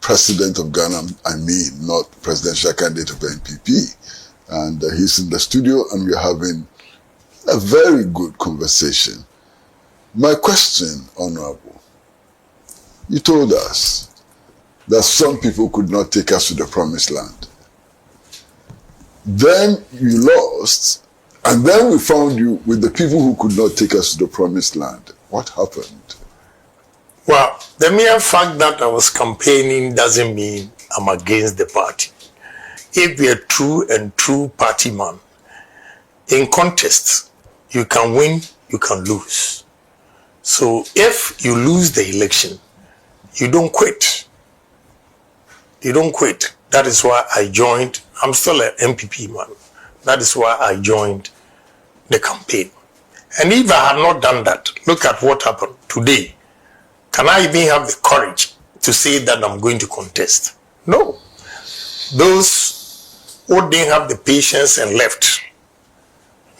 president of Ghana, I mean, not presidential candidate of NPP. And he's in the studio and we're having a very good conversation. My question, Honorable, you told us that some people could not take us to the promised land. Then you lost, and then we found you with the people who could not take us to the promised land. What happened? Well, the mere fact that I was campaigning doesn't mean I'm against the party. If you're a true party man, in contests, you can win, you can lose. So if you lose the election, you don't quit. You don't quit. That is why I joined. I'm still an MPP man. That is why I joined the campaign. And if I had not done that, look at what happened today. Can I even have the courage to say that I'm going to contest? No. Those who didn't have the patience and left,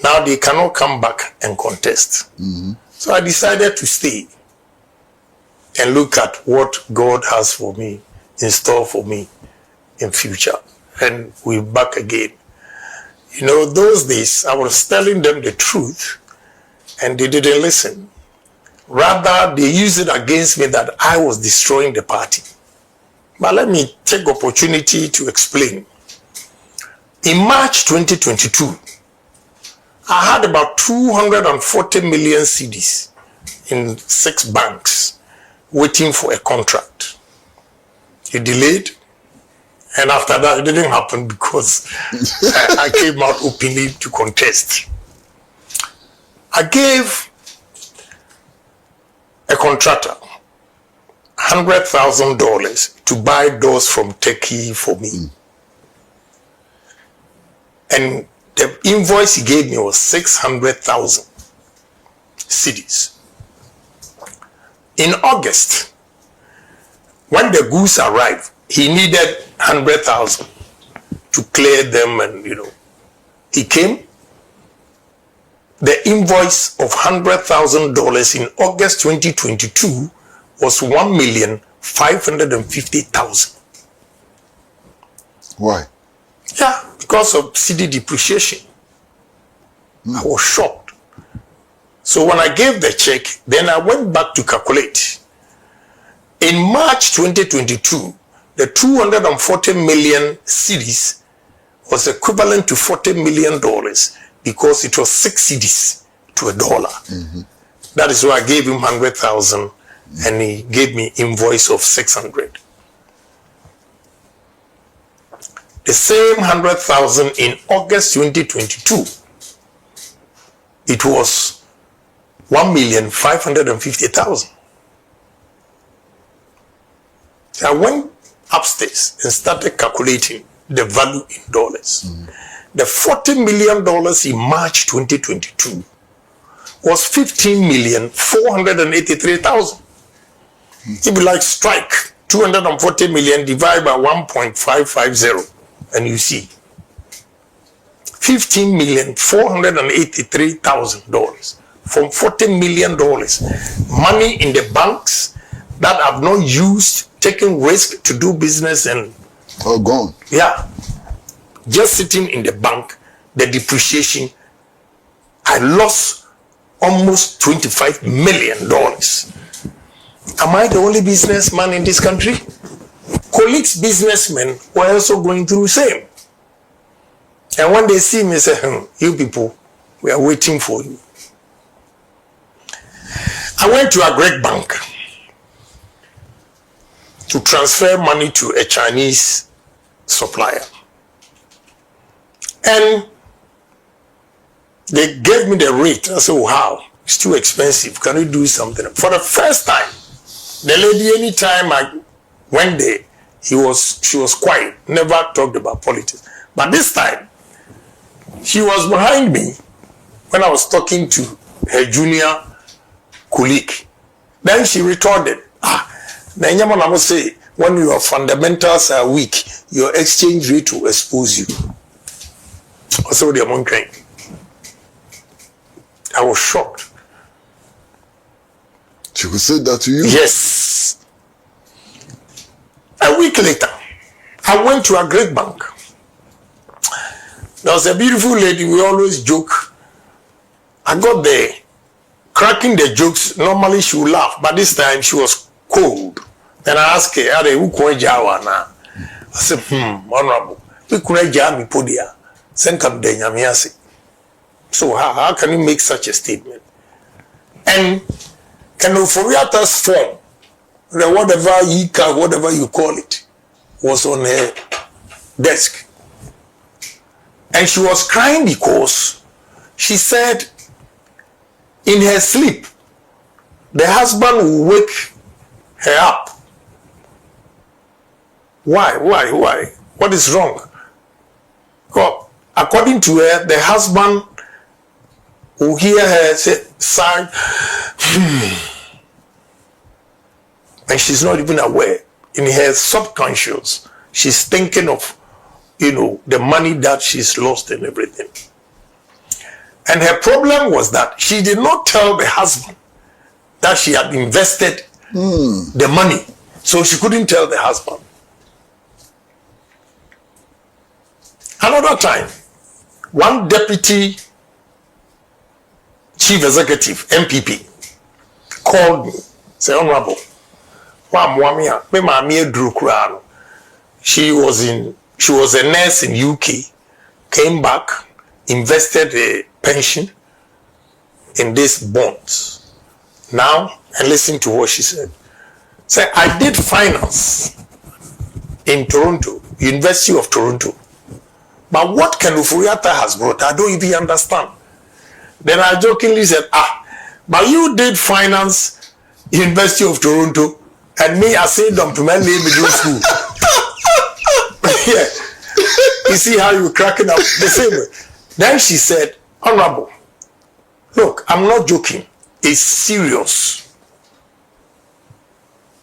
now they cannot come back and contest. So I decided to stay and look at what God has for me, in store for me in future. And we're back again. You know, those days I was telling them the truth and they didn't listen. Rather, they used it against me that I was destroying the party. But let me take opportunity to explain. In March 2022, I had about 240 million cedis in 6 banks waiting for a contract. It delayed, and after that, it didn't happen because I came out openly to contest. I gave a contractor $100,000 to buy doors from Turkey for me. And the invoice he gave me was 600,000 cedis. In August, when the goods arrived, he needed 100,000 to clear them, and he came. The invoice of $100,000 in August 2022 was 1,550,000. Why? Yeah, because of cedi depreciation. I was shocked. So when I gave the check, then I went back to calculate. In March 2022, the 240 million cedis was equivalent to $40 million because it was 6 cedis to $1. That is why I gave him 100,000 and he gave me invoice of 600. The same 100,000 in August 2022, it was 1,550,000. I went upstairs and started calculating the value in dollars. The $40 million in March 2022 was 15,483,000. If you like, strike 240 million divided by 1.550, and you see $15,483,000 from $40 million. Money in the banks that I've not used, taking risk to do business, and all gone. Yeah, just sitting in the bank. The depreciation, I lost almost $25 million. Am I the only businessman in this country? Colleagues, businessmen were also going through the same. And when they see me, they say, you people, we are waiting for you. I went to a Greek bank to transfer money to a Chinese supplier. And they gave me the rate. I said, wow, it's too expensive. Can we do something? For the first time, the lady, anytime I went there, she was quiet, never talked about politics. But this time, she was behind me when I was talking to her junior colleague. Then she retorted, I must say, when your fundamentals are weak, your exchange rate will expose you. Also, the amount I was shocked. She could say that to you? Yes. A week later, I went to a great bank. There was a beautiful lady, we always joke. I got there, cracking the jokes. Normally she would laugh, but this time she was cold. Then I asked her, who could I said, honorable, we could me podia. Send come de So how can you make such a statement? And can Oforiata's form, whatever you call it, was on her desk. And she was crying because she said in her sleep, the husband will wake her up. Why? What is wrong? God, according to her, the husband will hear her say, sigh, and she's not even aware. In her subconscious, she's thinking of, the money that she's lost and everything. And her problem was that she did not tell the husband that she had invested the money. So she couldn't tell the husband. Another time, one deputy chief executive, MPP, called me, said, Honorable, she was a nurse in UK, came back, invested a pension in these bonds. Now, and listen to what she said. Say, I did finance in Toronto, University of Toronto. But what Ken Oforiatta has brought, I don't even understand. Then I jokingly said, but you did finance University of Toronto, and me, I said them to my middle school. Yeah. You see how you cracking up the same way. Then she said, Honorable, look, I'm not joking. It's serious.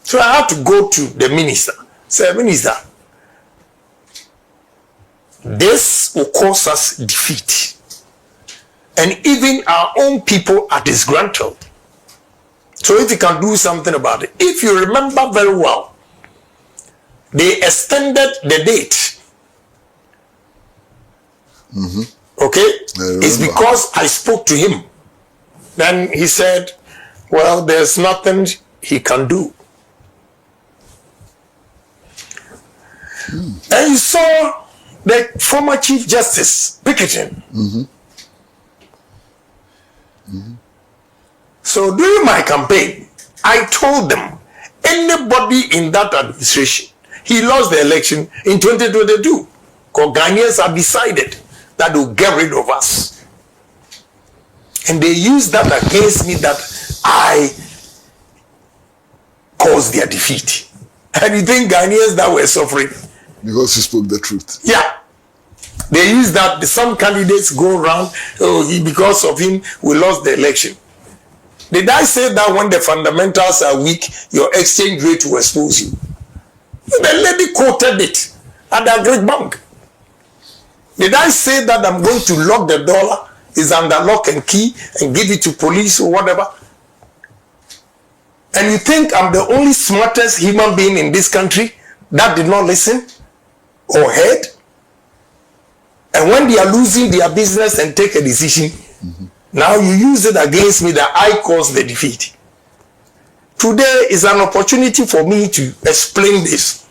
So I had to go to the minister. Say, Minister, this will cause us defeat. And even our own people are disgruntled. So if you can do something about it. If you remember very well, they extended the date. Okay? It's because I spoke to him. Then he said, well, there's nothing he can do. And you saw the former Chief Justice picketing. So during my campaign, I told them, anybody in that administration, he lost the election in 2022. Because Ghanaians have decided that they'll get rid of us. And they used that against me, that I caused their defeat. And you think Ghanaians that were suffering? Because you spoke the truth. Yeah. They use that. Some candidates go around, because of him, we lost the election. Did I say that when the fundamentals are weak, your exchange rate will expose you? The lady quoted it at the Great Bank. Did I say that I'm going to lock the dollar, is under lock and key, and give it to police or whatever? And you think I'm the only smartest human being in this country that did not listen or heard? And when they are losing their business and take a decision, now you use it against me that I caused the defeat. Today is an opportunity for me to explain this.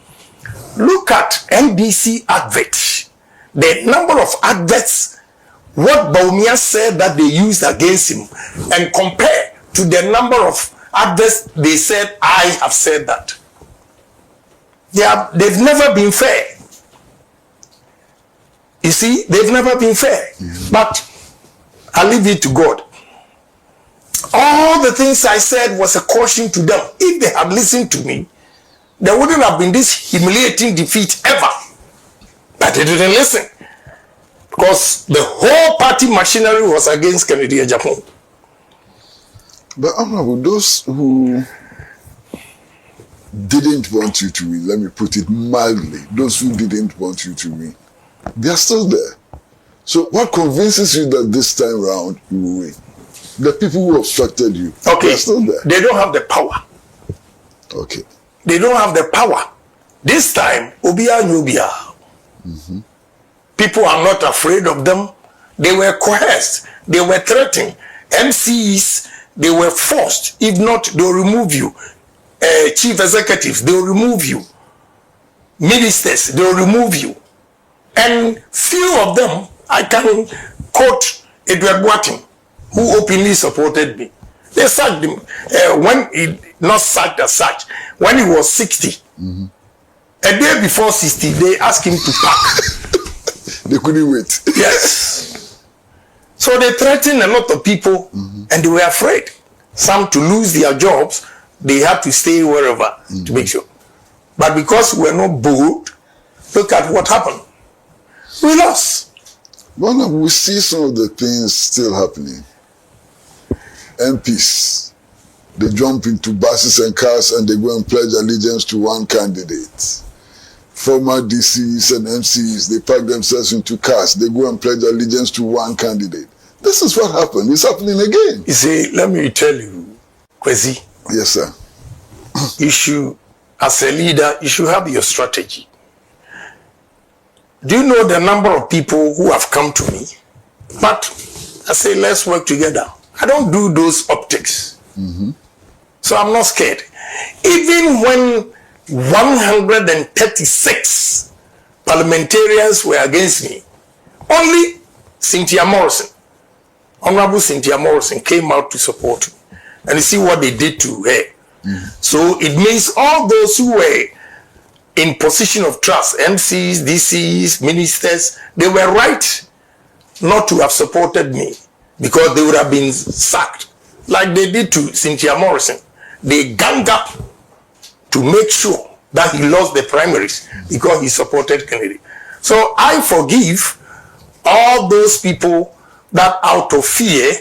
Look at NDC adverts. The number of adverts, what Bawumia said that they used against him, and compare to the number of adverts they said I have said that. They've never been fair. You see, they've never been fair. But I leave it to God. All the things I said was a caution to them. If they had listened to me, there wouldn't have been this humiliating defeat ever. But they didn't listen. Because the whole party machinery was against Kennedy Japan. But Honorable, those who didn't want you to win, let me put it mildly, those who didn't want you to win, they are still there. So what convinces you that this time round you will win? The people who obstructed you, okay, they are still there. They don't have the power. Okay. They don't have the power This time, Obia Nubia. People are not afraid of them. They were coerced. They were threatened. MCs, they were forced. If not, they'll remove you. Chief executives, they'll remove you. Ministers, they'll remove you. And few of them, I can quote Edward Boating, who openly supported me. They sacked him. When he, not sacked as such, when he was 60, a day before 60, they asked him to pack. They couldn't wait. Yes. So they threatened a lot of people, and they were afraid. Some to lose their jobs, they had to stay wherever to make sure. But because we're not bold, look at what happened. We lost. Well, we see some of the things still happening. MPs, they jump into buses and cars and they go and pledge allegiance to one candidate. Former DCs and MCs, they pack themselves into cars, they go and pledge allegiance to one candidate. This is what happened. It's happening again. You see, let me tell you, Kwesi. Yes, sir. As a leader, you should have your strategy. Do you know the number of people who have come to me? But I say, let's work together. I don't do those optics. So I'm not scared. Even when 136 parliamentarians were against me, only Cynthia Morrison, Honorable Cynthia Morrison, came out to support me. And you see what they did to her. So it means all those who were in position of trust, MCs, DCs, ministers, they were right not to have supported me because they would have been sacked like they did to Cynthia Morrison. They ganged up to make sure that he lost the primaries because he supported Kennedy. So I forgive all those people that out of fear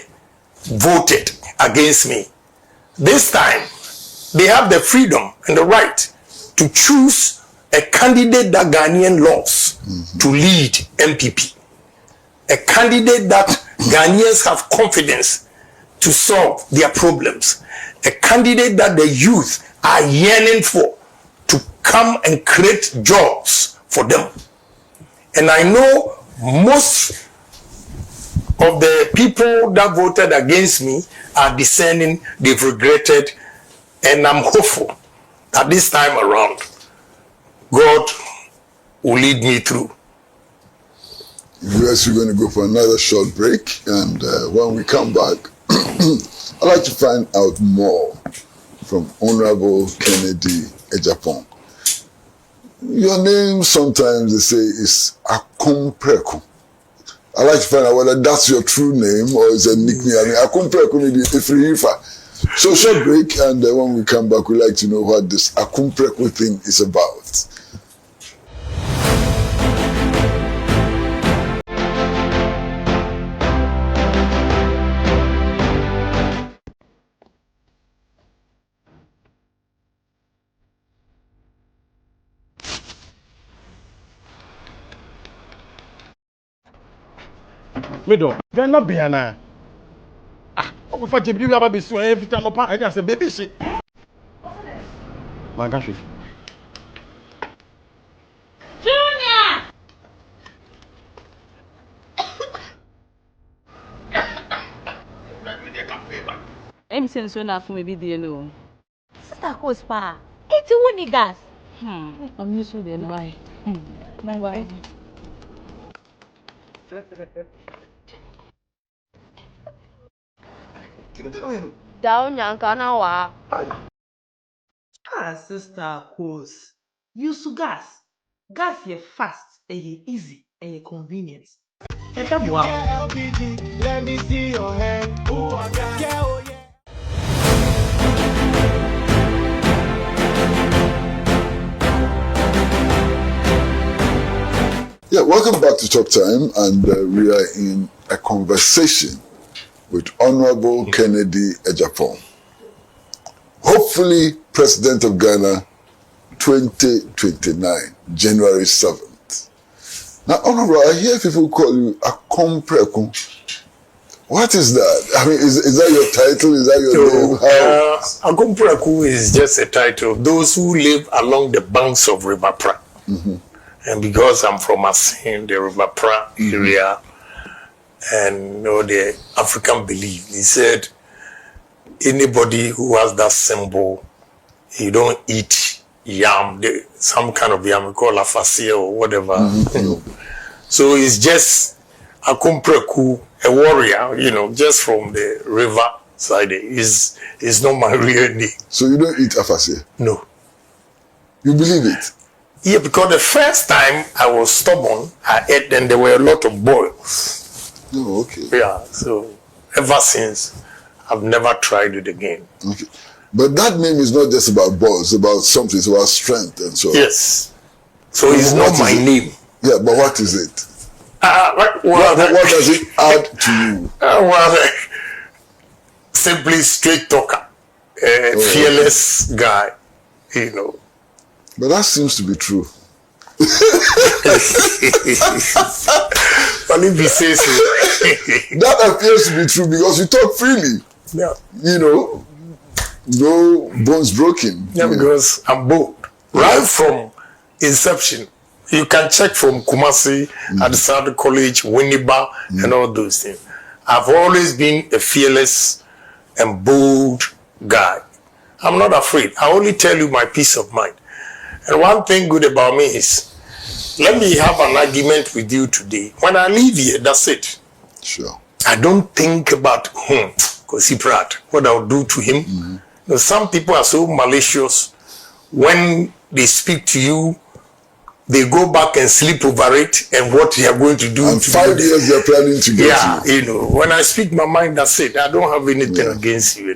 voted against me. This time, they have the freedom and the right to choose a candidate that Ghanaian loves to lead MPP. A candidate that Ghanaians have confidence to solve their problems. A candidate that the youth are yearning for to come and create jobs for them. And I know most of the people that voted against me are discerning, they've regretted, and I'm hopeful that this time around, God will lead me through. Yes, we're going to go for another short break, and when we come back, I'd like to find out more from Honorable Kennedy Ejapong. Your name sometimes they say is Akompreko. I'd like to find out whether that's your true name or is a nickname. I mean, Akompreko may be Ifrihifa. So short break, and when we come back, we'd like to know what this Akompreko thing is about. Middle, they're not Biana. Ah, what if I tell you about this? Every time I just say, baby, shit. My gosh. Junior! I'm saying so now for maybe the alone. Sister Cospa, it's a gas. I'm used to the bye. Bye. Down Yankanawa. Sister Cos. Use gas. Gas ye fast, ye easy, and ye convenient. Let me see your hand. Ooh, I got yeah. Yeah, welcome back to Talk Time, and we are in a conversation with Honorable Kennedy Ejapong. Hopefully, President of Ghana, 2029, January 7th. Now, Honorable, I hear people call you Akompreko. What is that? I mean, is that your title? Is that your name? How? Akompraku is just a title. Those who live along the banks of River Pra. And because I'm from Asin, the River Pra area, and the African belief, he said, anybody who has that symbol, you don't eat yam, some kind of yam, we call afasia or whatever. So it's just Akompraku, a warrior, just from the river side. Is not my real name. So you don't eat afasia? No. You believe it? Yeah, because the first time I was stubborn, I ate, and there were a lot of boils. Oh, okay. Yeah, so ever since, I've never tried it again. Okay. But that name is not just about balls, it's about something, it's about strength and so on. Yes. So it's not my name. Yeah, but what is it? What does it add to you? Simply straight talker, fearless guy, But that seems to be true. But if he says so. That appears to be true because you talk freely. Yeah. No bones broken. Yeah, because I'm bold. Right from inception. You can check from Kumasi, at the South College, Winneba, and all those things. I've always been a fearless and bold guy. I'm not afraid. I only tell you my peace of mind. And one thing good about me is, let me have an argument with you today. When I leave here, that's it. Sure. I don't think about what I'll do to him. Some people are so malicious. When they speak to you, they go back and sleep over it and what they are going to do. And 5 years they're planning to get you. When I speak my mind, that's it. I don't have anything against you,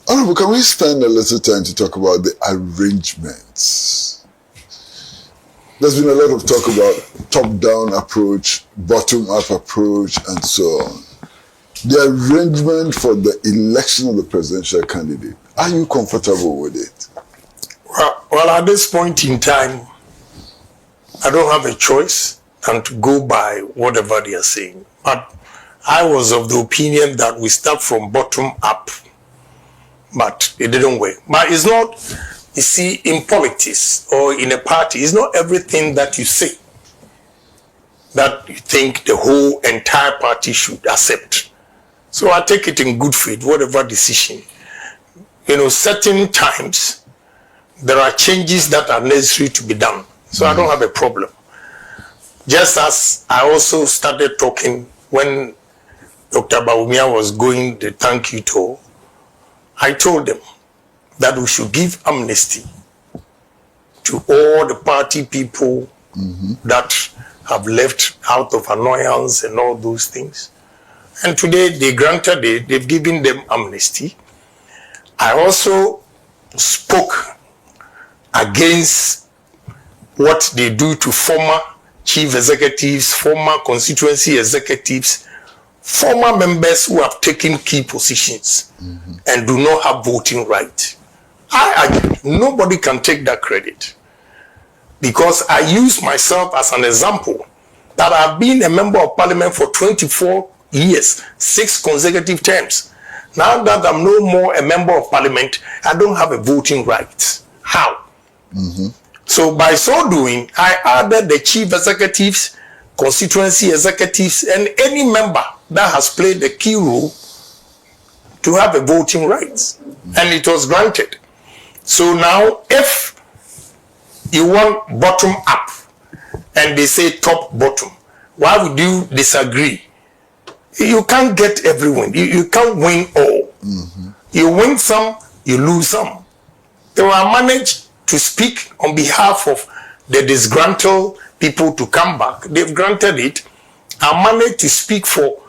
Honorable, can we spend a little time to talk about the arrangements? There's been a lot of talk about top-down approach, bottom-up approach, and so on. The arrangement for the election of the presidential candidate, are you comfortable with it? Well, at this point in time, I don't have a choice than to go by whatever they are saying. But I was of the opinion that we start from bottom up. But it didn't work. But it's not, you see, in politics or in a party, it's not everything that you say that you think the whole entire party should accept. So I take it in good faith, whatever decision. Certain times, there are changes that are necessary to be done. So I don't have a problem. Just as I also started talking when Dr. Bawumia was going the thank you tour, I told them that we should give amnesty to all the party people that have left out of annoyance and all those things. And today they granted it, they've given them amnesty. I also spoke against what they do to former chief executives, former constituency executives, former members who have taken key positions and do not have voting right. Nobody can take that credit because I use myself as an example that I've been a member of parliament for 24 years, 6 consecutive terms. Now that I'm no more a member of parliament, I don't have a voting right. How? So by so doing, I added the chief executives, constituency executives, and any member that has played a key role to have a voting right. And it was granted. So now, if you want bottom up, and they say top bottom, why would you disagree? You can't get everyone. You can't win all. You win some, you lose some. They were managed to speak on behalf of the disgruntled people to come back. They've granted it. I managed to speak for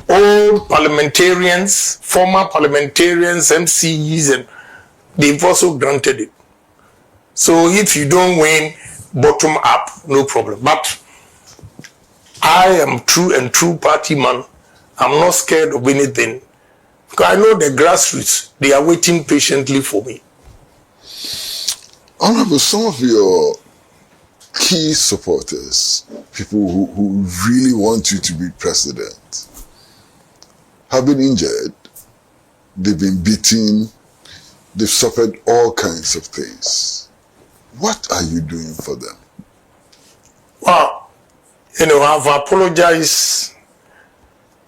all parliamentarians, former parliamentarians, MCEs, and they've also granted it. So if you don't win bottom up, no problem. But I am true party man. I'm not scared of anything. Because I know the grassroots, they are waiting patiently for me. Honorable, some of your key supporters, people who really want you to be president, have been injured, they've been beaten, they've suffered all kinds of things. What are you doing for them? Well, I've apologized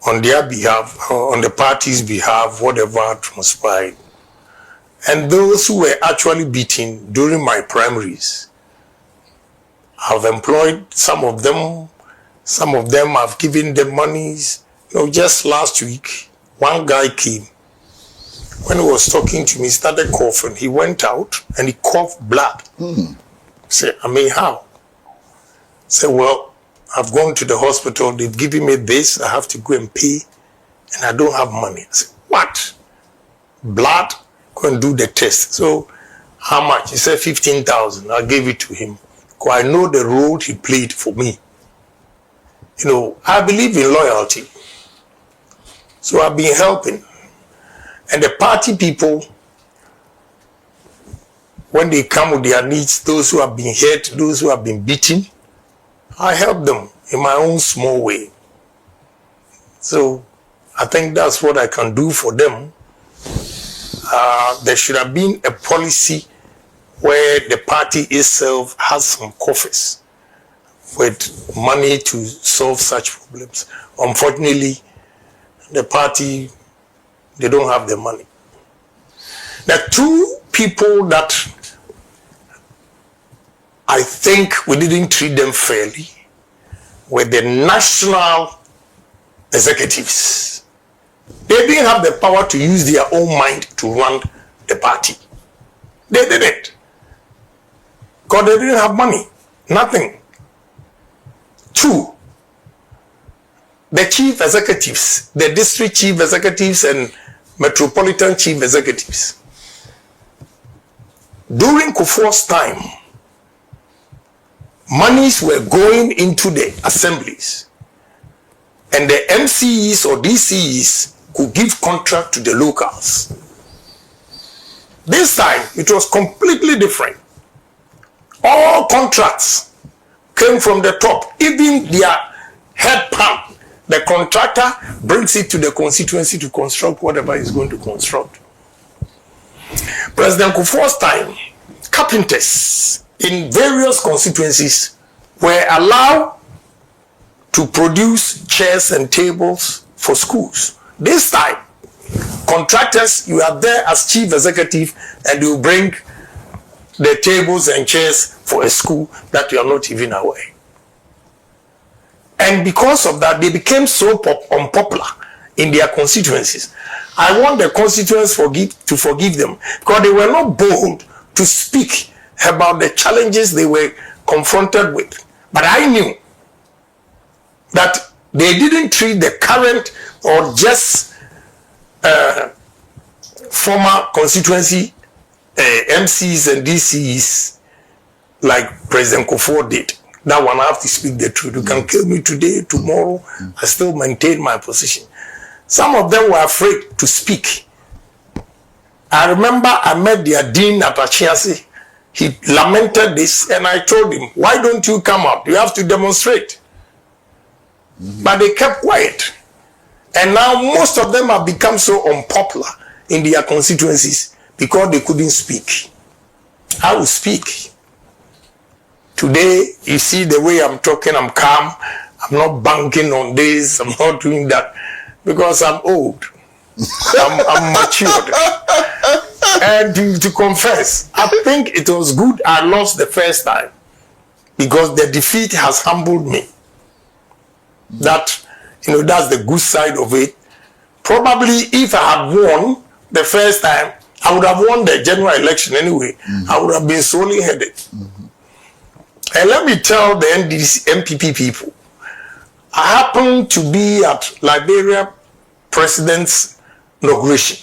on their behalf, on the party's behalf, whatever transpired. And those who were actually beaten during my primaries, I've employed some of them I've given them monies. Just last week, one guy came. When he was talking to me, he started coughing. He went out and he coughed blood. I said, how? I said, well, I've gone to the hospital. They've given me this. I have to go and pay. And I don't have money. I said, what? Blood? Go and do the test. So, how much? He said 15,000. I gave it to him. Because I know the role he played for me. I believe in loyalty. So I've been helping. And the party people, when they come with their needs, those who have been hurt, those who have been beaten, I help them in my own small way. So I think that's what I can do for them. There should have been a policy where the party itself has some coffers with money to solve such problems. Unfortunately, the party, they don't have the money. The two people that I think we didn't treat them fairly were the national executives. They didn't have the power to use their own mind to run the party. They didn't. Because they didn't have money. Nothing. Two, the chief executives, the district chief executives and metropolitan chief executives. During Kufuor's time, monies were going into the assemblies, and the MCEs or DCEs could give contract to the locals. This time, it was completely different. All contracts came from the top. Even their head pump, the contractor brings it to the constituency to construct whatever he's going to construct. President Kufuor's time, carpenters in various constituencies were allowed to produce chairs and tables for schools. This time, contractors, you are there as chief executive and you bring the tables and chairs for a school that you are not even aware. And because of that, they became so unpopular in their constituencies. I want the constituents to forgive them because they were not bold to speak about the challenges they were confronted with. But I knew that they didn't treat the current or just former constituency MCs and DCs like President Kufuor did. That one I have to speak the truth. You can kill me today, tomorrow, I still maintain my position. Some of them were afraid to speak. I remember I met their dean at Achiasi. He lamented this and I told him, why don't you come out? You have to demonstrate. But they kept quiet. And now most of them have become so unpopular in their constituencies because they couldn't speak. I will speak. Today, you see the way I'm talking, I'm calm. I'm not banking on this. I'm not doing that because I'm old. I'm matured. And to confess, I think it was good I lost the first time because the defeat has humbled me. That, that's the good side of it. Probably if I had won the first time, I would have won the general election anyway. I would have been solely headed. And let me tell the NDC, MPP people, I happened to be at Liberia President's inauguration.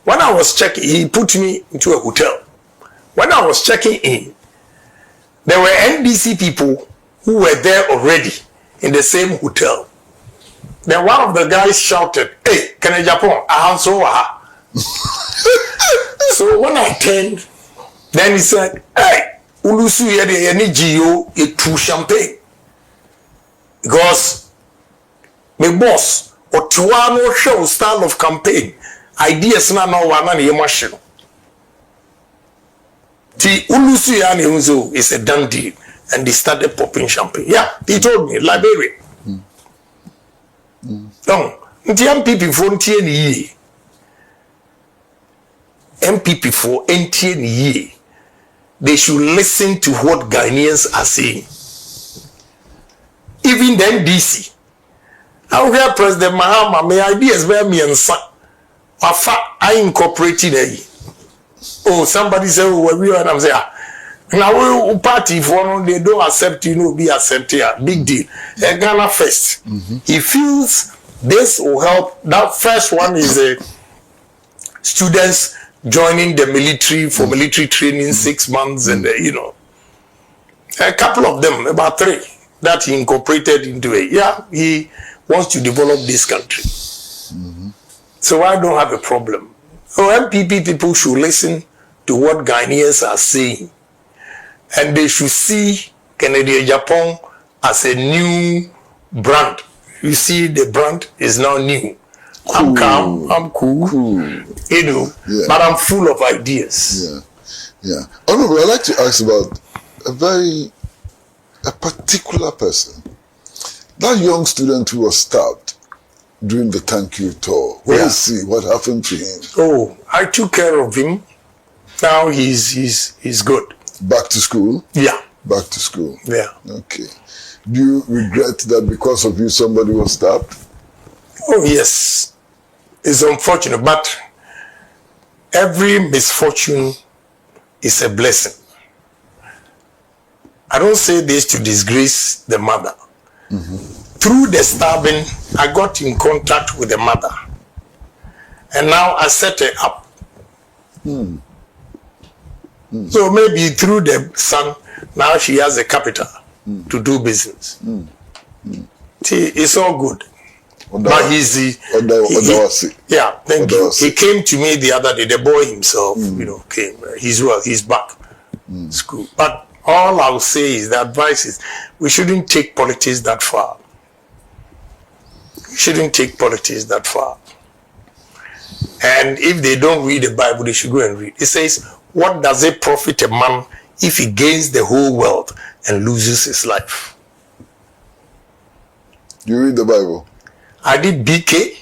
When I was checking, he put me into a hotel. When I was checking in, there were NDC people who were there already in the same hotel. Then one of the guys shouted, "Hey, can I Japan? So when I turned, then he said, "Hey, Ulusu yede yeni GO it true champagne." Because my boss Otuano show style of campaign. Ideas na no one na machine. The Ulusi and Unzo is a done deal. And they started popping champagne. Yeah, he told me, Liberia. No, the MPP for NTNE. MPP for NTNE. They should listen to what Ghanaians are saying. Even the NDC. I hear President Mahama, my ideas were me and son. I incorporated it. Oh, somebody said, oh, we are, and I'm saying, now we party for they don't accept be accepted. Big deal. Ghana first. He feels this will help. That first one is students joining the military for military training 6 months and a couple of them, about 3 that he incorporated into it. Yeah, he wants to develop this country. So I don't have a problem. So MPP people should listen to what Ghanaians are saying. And they should see Canada Japan as a new brand. You see, the brand is now new. Cool. I'm calm, I'm cool. But I'm full of ideas. Yeah. Honorable, I'd like to ask about a particular person. That young student who was stabbed during the thank you tour. Where is he? What happened to him? Oh, I took care of him. Now he's good. Back to school? Yeah. Back to school? Yeah. Okay. Do you regret that because of you somebody was stabbed? Oh, yes. It's unfortunate, but every misfortune is a blessing. I don't say this to disgrace the mother. Through the stabbing, I got in contact with the mother. And now I set her up. So maybe through the son, now she has a capital to do business. See, it's all good. But thank you. He came to me the other day. The boy himself, came. He's well. He's back. School. But all I'll say is the advice is we shouldn't take politics that far. We shouldn't take politics that far. And if they don't read the Bible, they should go and read. It says, what does it profit a man if he gains the whole world and loses his life? You read the Bible? I did BK,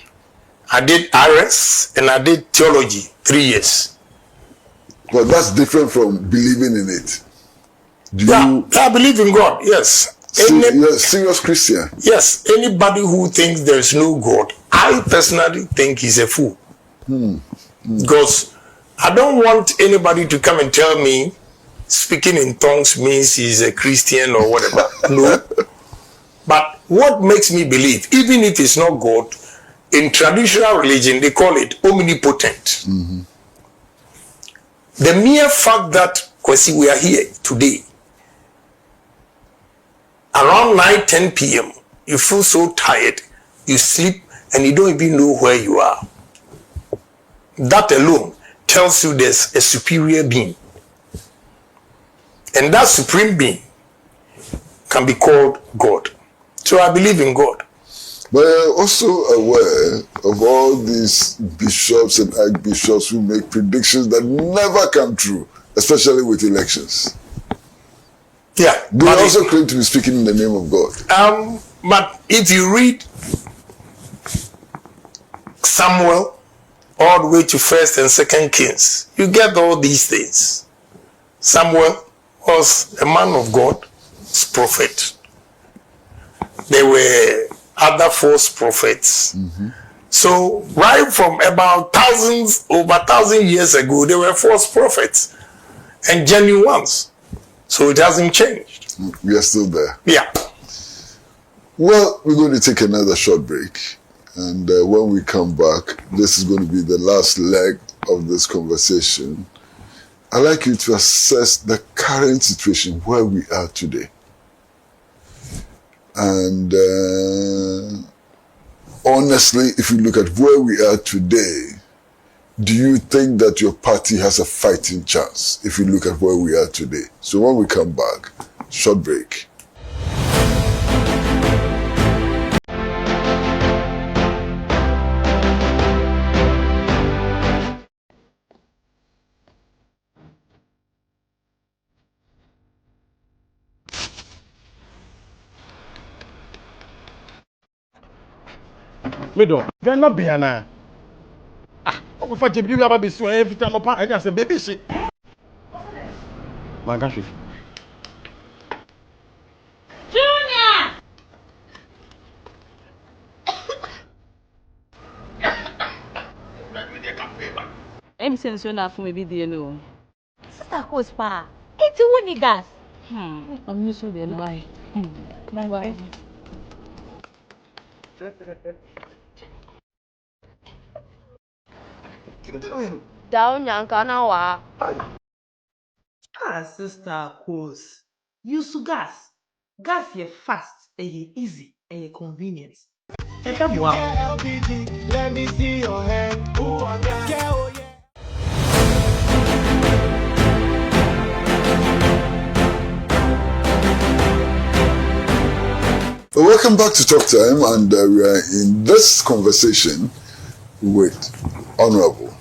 I did RS, and I did theology 3 years. But that's different from believing in it. I believe in God, yes. You're a serious Christian? Yes. Anybody who thinks there is no God, I personally think he's a fool. Because I don't want anybody to come and tell me speaking in tongues means he's a Christian or whatever. No. But what makes me believe, even if it's not God, in traditional religion, they call it omnipotent. The mere fact that, Kwesi, we are here today, around 9-10 p.m., you feel so tired, you sleep, and you don't even know where you are. That alone tells you there's a superior being. And that supreme being can be called God. So I believe in God. But you're also aware of all these bishops and archbishops who make predictions that never come true, especially with elections. Yeah. They also claim to be speaking in the name of God. But if you read Samuel all the way to 1st and 2nd Kings, you get all these things. Samuel was a man of God, prophet. There were other false prophets. So right from about over 1,000 years ago, there were false prophets and genuine ones. So it hasn't changed. We are still there. Yeah. Well, we're going to take another short break. And when we come back, this is going to be the last leg of this conversation. I'd like you to assess the current situation where we are today. And honestly, if you look at where we are today, do you think that your party has a fighting chance if you look at where we are today? So when we come back, short break. Middle. Gana Biana. Ah, what for you have been so every time upon I just say baby shit. My gosh. Junior! I'm saying so now for maybe the no. Sister goes pa. It's one gas. I'm used to the bye. Bye. Down Yankanawa. Ah, sister course. Use gas. Gas ye fast, easy, convenient. Wow. LPG, let me see your hand. Ooh, I got oh yeah. Well, welcome back to Talk Time, and we are in this conversation with Honorable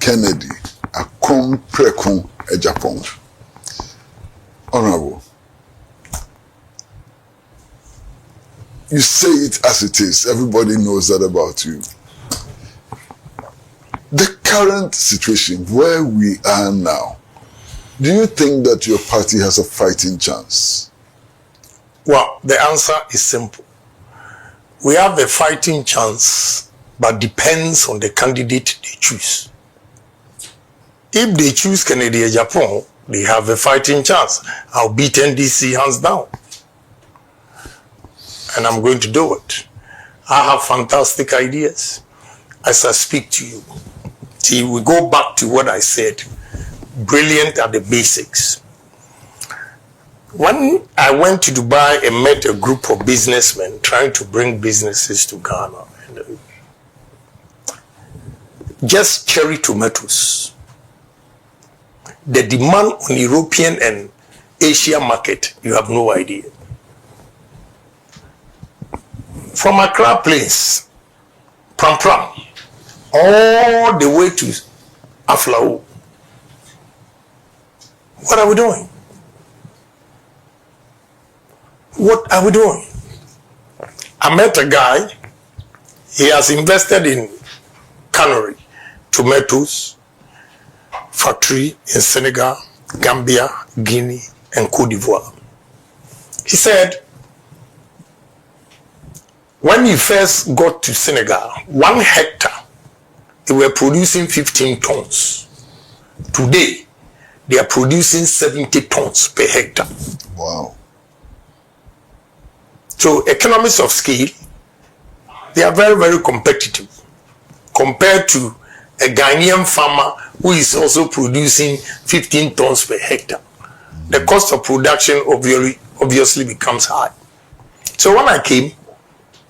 Kennedy Akompreko Ejapong. Honorable, you say it as it is. Everybody knows that about you. The current situation where we are now, do you think that your party has a fighting chance? Well, the answer is simple. We have a fighting chance, but depends on the candidate they choose. If they choose Kennedy Ejapong, they have a fighting chance. I'll beat NDC hands down. And I'm going to do it. I have fantastic ideas as I speak to you. See, we go back to what I said. Brilliant at the basics. When I went to Dubai and met a group of businessmen trying to bring businesses to Ghana, just cherry tomatoes. The demand on European and Asia market, you have no idea. From Accra Place, Pram Pram, all the way to Aflao. What are we doing? What are we doing? I met a guy, he has invested in cannery, tomatoes, factory in Senegal, Gambia, Guinea, and Cote d'Ivoire. He said, when he first got to Senegal, 1 hectare, they were producing 15 tons. Today, they are producing 70 tons per hectare. Wow. So economies of scale, they are very, very competitive compared to a Ghanaian farmer who is also producing 15 tons per hectare. The cost of production obviously becomes high. So when I came,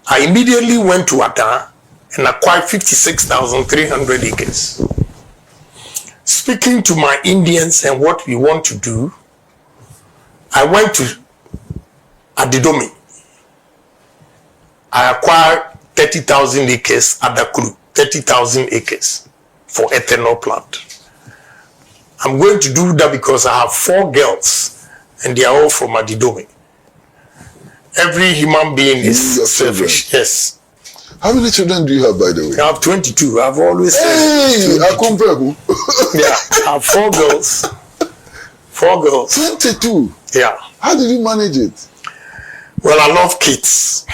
I immediately went to Accra and acquired 56,300 acres. Speaking to my Indians and what we want to do, I went to Adidomi. I acquired 30,000 acres at the Kuru, 30,000 acres for ethanol plant. I'm going to do that because I have 4 girls and they are all from Adidomi. Every human being is selfish. Yes. How many children do you have, by the way? I have 22. I've always said. Hey, Akompreko. Yeah, I have 4 girls. 4 girls. 22. Yeah. How did you manage it? Well, I love kids.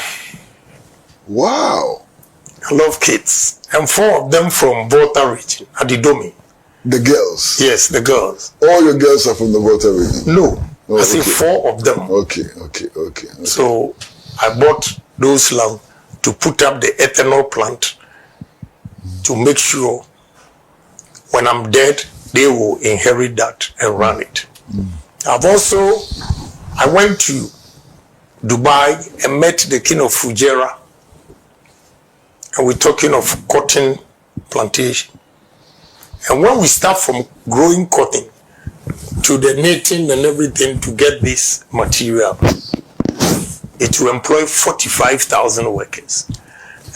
Wow. I love kids. And 4 of them from Volta region, Adidomi. The girls? Yes, the girls. All your girls are from the Volta region? No. Oh, I say 4 of them. Okay. So I bought those land to put up the ethanol plant to make sure when I'm dead, they will inherit that and run it. I went to Dubai and met the king of Fujairah, and we're talking of cotton plantation. And when we start from growing cotton to the knitting and everything to get this material, it will employ 45,000 workers.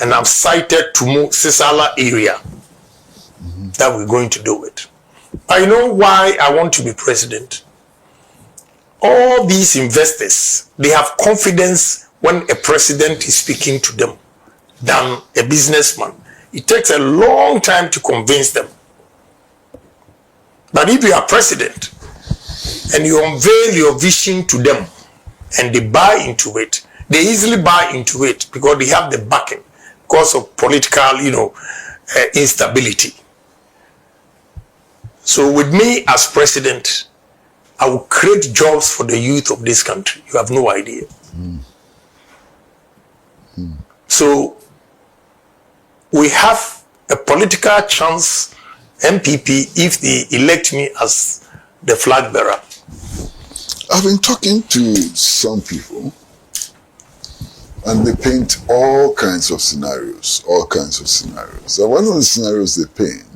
And I've cited Tumu Sisala area that we're going to do it. I know why I want to be president. All these investors, they have confidence when a president is speaking to them. than a businessman. It takes a long time to convince them. But if you are president and you unveil your vision to them and they buy into it, they easily buy into it because they have the backing because of political, instability. So with me as president, I will create jobs for the youth of this country. You have no idea. So we have a political chance, MPP, if they elect me as the flag bearer. I've been talking to some people and they paint all kinds of scenarios. And one of the scenarios they paint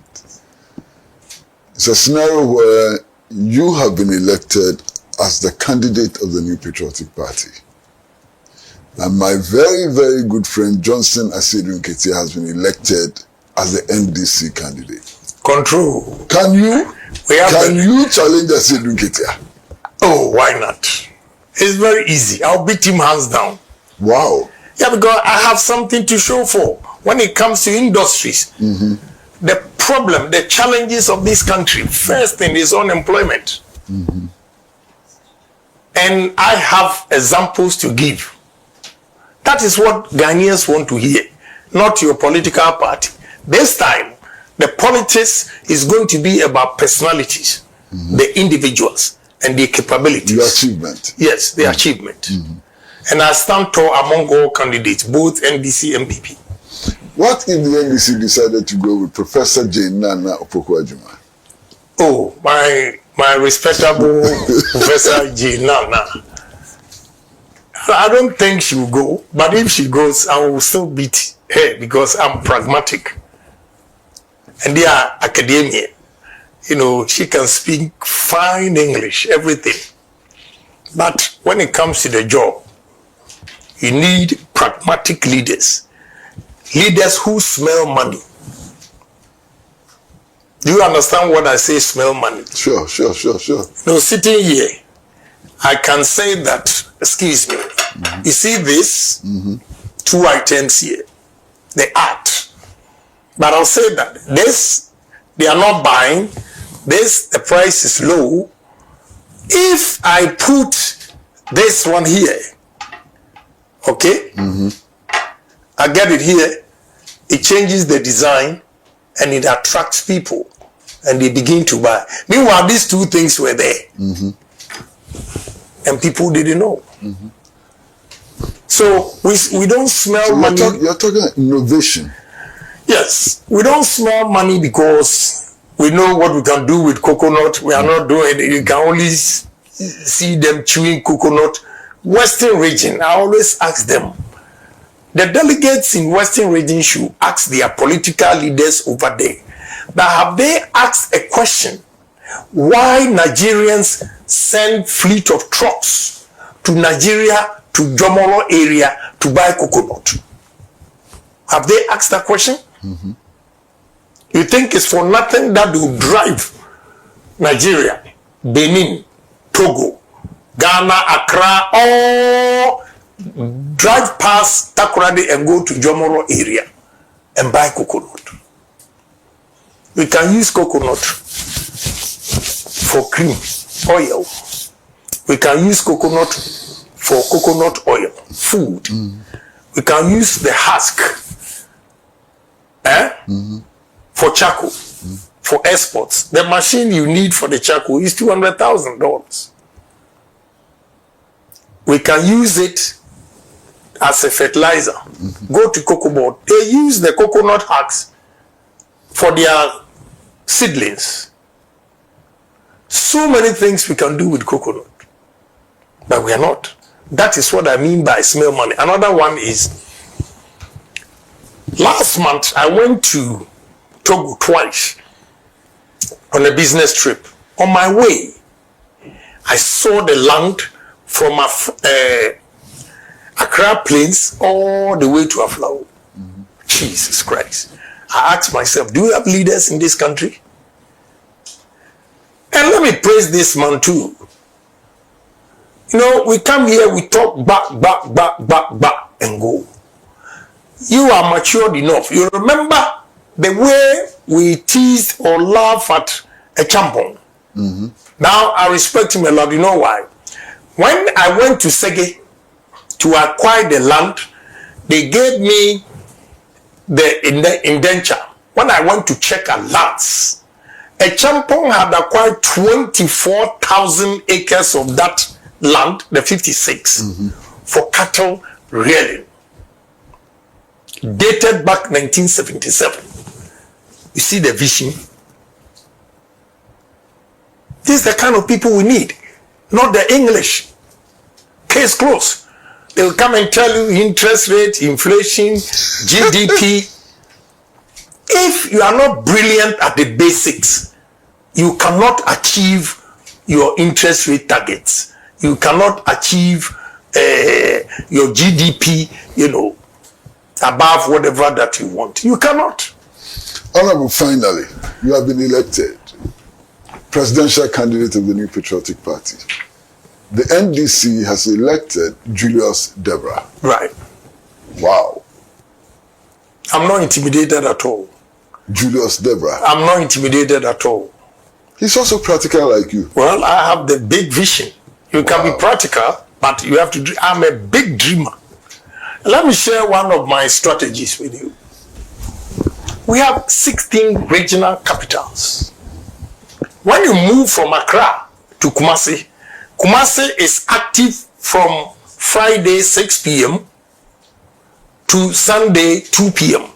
is a scenario where you have been elected as the candidate of the New Patriotic Party. And my very, very good friend Johnson Asedu Nketia has been elected as the NDC candidate. Control. Can you challenge Asedu Nketia? Oh, why not? It's very easy. I'll beat him hands down. Wow. Yeah, because I have something to show for when it comes to industries. The problem, the challenges of this country, first thing is unemployment. And I have examples to give. That is what Ghanaians want to hear, not your political party. This time, the politics is going to be about personalities, the individuals, and their capabilities. The achievement. Yes, the achievement. And I stand tall among all candidates, both NDC and MPP. What if the NDC decided to go with Professor J. Nana Opoku-Ajuma? Oh, my respectable Professor J. Nana. I don't think she will go, but if she goes, I will still beat her because I'm pragmatic. And they are academia. She can speak fine English, everything. But when it comes to the job, you need pragmatic leaders. Leaders who smell money. Do you understand what I say, smell money? Sure. Sitting here, I can say that, excuse me, you see this, 2 items here, the art. But I'll say that this, they are not buying, this, the price is low. If I put this one here, okay, I get it here, it changes the design and it attracts people and they begin to buy. Meanwhile, these two things were there and people didn't know. So we don't smell money. You're talking innovation. Yes, we don't smell money because we know what we can do with coconut. We are not doing it. You can only see them chewing coconut. Western region, I always ask them. The delegates in Western region should ask their political leaders over there. But have they asked a question? Why Nigerians send fleet of trucks to Nigeria, to Jomolo area to buy coconut? Have they asked that question? You think it's for nothing that will drive Nigeria, Benin, Togo, Ghana, Accra, all drive past Takoradi and go to Jomoro area and buy coconut? We can use coconut for cream, oil. We can use coconut for coconut oil, food. We can use the husk for charcoal, for exports. The machine you need for the charcoal is $200,000. We can use it as a fertilizer. Go to cocoa board. They use the coconut husks for their seedlings. So many things we can do with coconut, but we are not. That is what I mean by smell money. Another one is, last month I went to Togo twice on a business trip. On my way, I saw the land from Accra Plains all the way to Aflao. Jesus Christ. I asked myself, do you have leaders in this country? And let me praise this man too. We come here, we talk back, and go. you are matured enough. You remember the way we teased or laugh at a champon. Now I respect him a lot. You know why? When I went to Sege to acquire the land, they gave me the indenture. When I went to check a lands, a champon had acquired 24,000 acres of that land, the 56, for cattle rearing. Dated back 1977. You see the vision? This is the kind of people we need, not the English. Case closed. They will come and tell you interest rate, inflation, GDP. If you are not brilliant at the basics, you cannot achieve your interest rate targets. You cannot achieve your GDP, above whatever that you want. You cannot. Honorable, finally, you have been elected presidential candidate of the New Patriotic Party. The NDC has elected Julius Deborah. Right. Wow. I'm not intimidated at all. Julius Deborah. I'm not intimidated at all. He's also practical like you. Well, I have the big vision. You can be practical, but you have to dream. I'm a big dreamer. Let me share one of my strategies with you. We have 16 regional capitals. When you move from Accra to Kumasi, Kumasi is active from Friday 6 p.m. to Sunday 2 p.m.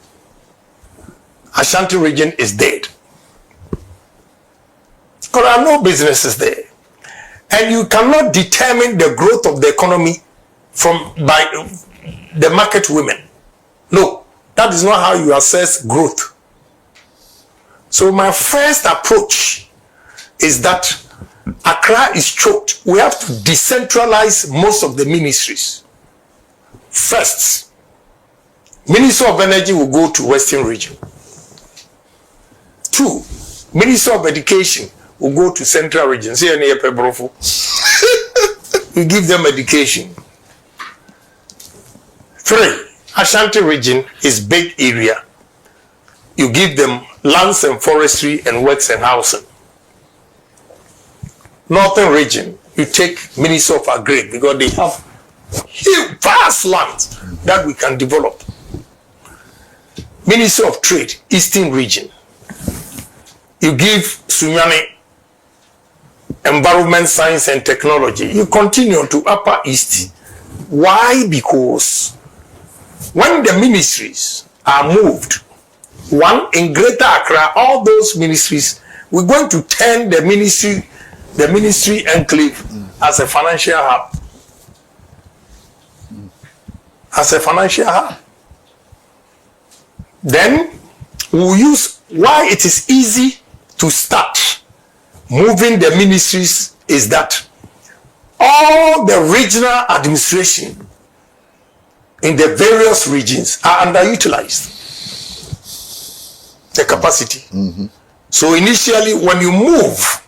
Ashanti region is dead. Because there are no businesses there. And you cannot determine the growth of the economy by the market women. No, that is not how you assess growth. So my first approach is that Accra is choked. We have to decentralize most of the ministries. First, Minister of Energy will go to Western Region. 2, Minister of Education will go to Central Region. See any we give them education. 3, Ashanti Region is big area. You give them lands and forestry and works and housing. Northern Region, you take Minister of Agri because they have huge, vast lands that we can develop. Minister of Trade, Eastern Region. You give Sunyani Environment, Science and Technology. You continue to Upper East. Why? Because when the ministries are moved, one in Greater Accra, all those ministries, we're going to turn the ministry enclave as a financial hub. As a financial hub. Then we'll use why it is easy to start moving the ministries is that all the regional administration in the various regions are underutilized. The capacity. So initially when you move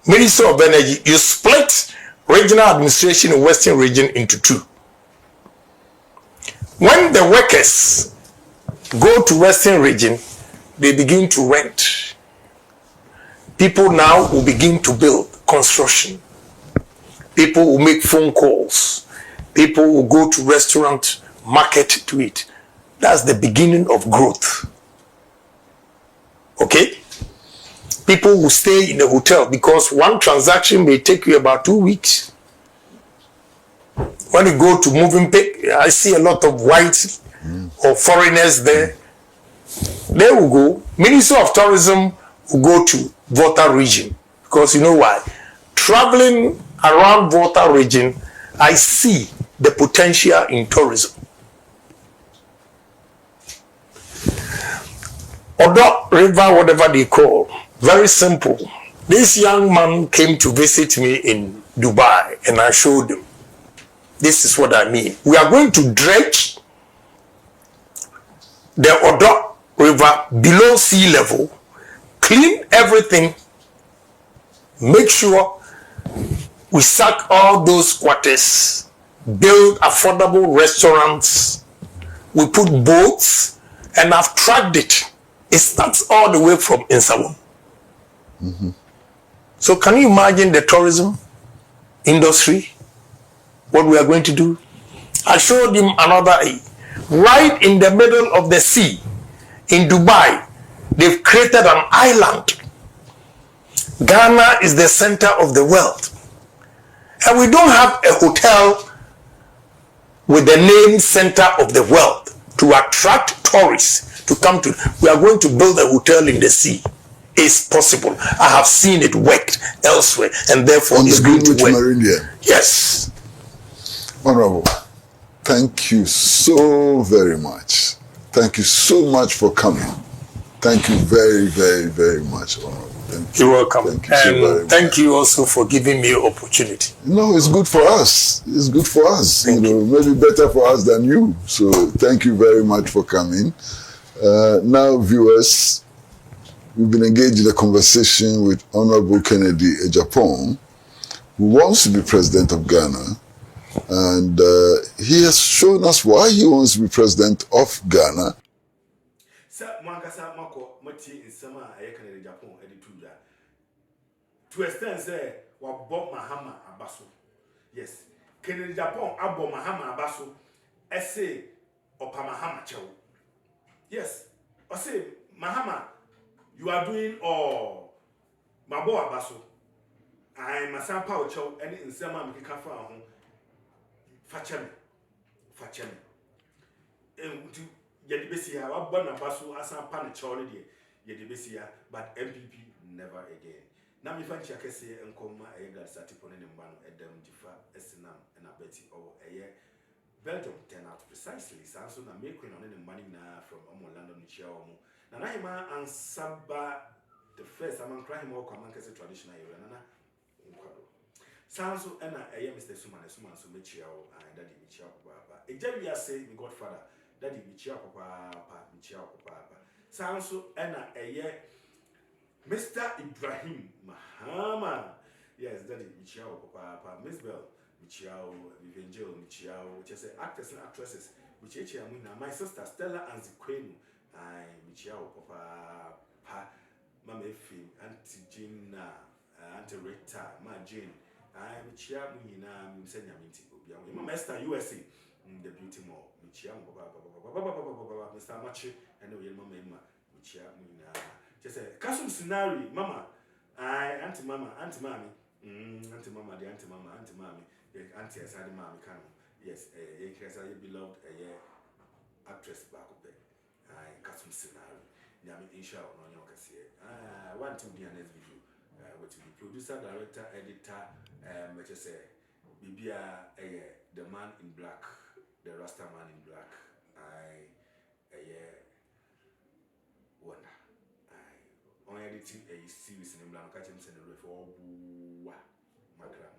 Minister of Energy, you split regional administration in Western Region into 2. When the workers go to Western Region, they begin to rent. People now will begin to build construction. People will make phone calls. People will go to restaurant, market to eat. That's the beginning of growth. Okay? People will stay in the hotel because one transaction may take you about 2 weeks. When you go to moving pick, I see a lot of whites or foreigners there. They will go. Minister of Tourism will go to Volta region because you know why? Traveling around Volta region, I see the potential in tourism. Odo River, whatever they call, very simple. This young man came to visit me in Dubai and I showed him. This is what I mean. We are going to dredge the Odo River below sea level, clean everything, make sure we sack all those quarters, build affordable restaurants, we put boats, and I've tracked it. It starts all the way from Insawam. So can you imagine the tourism industry? What we are going to do? I showed him another, right in the middle of the sea, in Dubai, they've created an island. Ghana is the center of the world. And we don't have a hotel with the name center of the world to attract tourists to come to. We are going to build a hotel in the sea. It's possible. I have seen it worked elsewhere, and therefore On it's the going to Greenwich work. Meridian. Yes. Honorable, thank you so very much. Thank you so much for coming. Thank you very, very, very much, Honorable. Thank you. You're welcome. Thank you so very much. Thank you also for giving me opportunity. No, it's good for us. It's good for us. Thank you. Maybe better for us than you. So thank you very much for coming. Now, viewers, we've been engaged in a conversation with Honorable Kennedy Ejapong, who wants to be president of Ghana. And he has shown us why he wants to be president of Ghana. To extend say Bob Mahama Abaso. Yes. Kennedy Japan Abo Mahama Abaso. Essay Opamahama Chow. Yes. I say Mahama, you are doing all Mabo Abaso. I Masan Pao Chow and in Sama Mikafa home. Fachem. To Yedibesia, what born Abaso as a panic Yedibesia, but MPP never again. Now, if I check say and come a year started upon any man at them differ Esinam and a Betty or a year Belgium turn out precisely. Samson and making on any money now from London Chiaomo. Now, I'm and Saba the first among crime or common case traditional Nana Samson and a year Mr. Suman, so Michio and Daddy Michio Papa. A jelly say, my godfather, Daddy Michio Papa, Michio Papa. Samson and a year. Mr. Ibrahim Mahama. Yes, Daddy Michiao Papa, Miss Bell, Michiao, Vivengel, Michiao, just actors and actresses, which my sister Stella and Ziquenu, I Michiao Papa, Mamma Film, Auntie Gina, Auntie Rita, Ma Jane, I Michia Munina, Senyaminti, my master USA, the beauty mall, Michiao Papa, Mr. Machi, and the Mamma, Michia Munina. Just a custom scenario, Mama. Auntie Mama, Auntie Mammy, Auntie Mama, the Auntie Mama, Auntie Mammy, the Auntie aside Mammy can. Yes, a beloved actress back up there. Custom scenario. Yami Isha on your cassier. One to the next video. What to be producer, director, editor, let's just say, Bibia, the man in black, the Rasta man in black. Wonder. On editing a series in Blanc Catching Senator for Macram.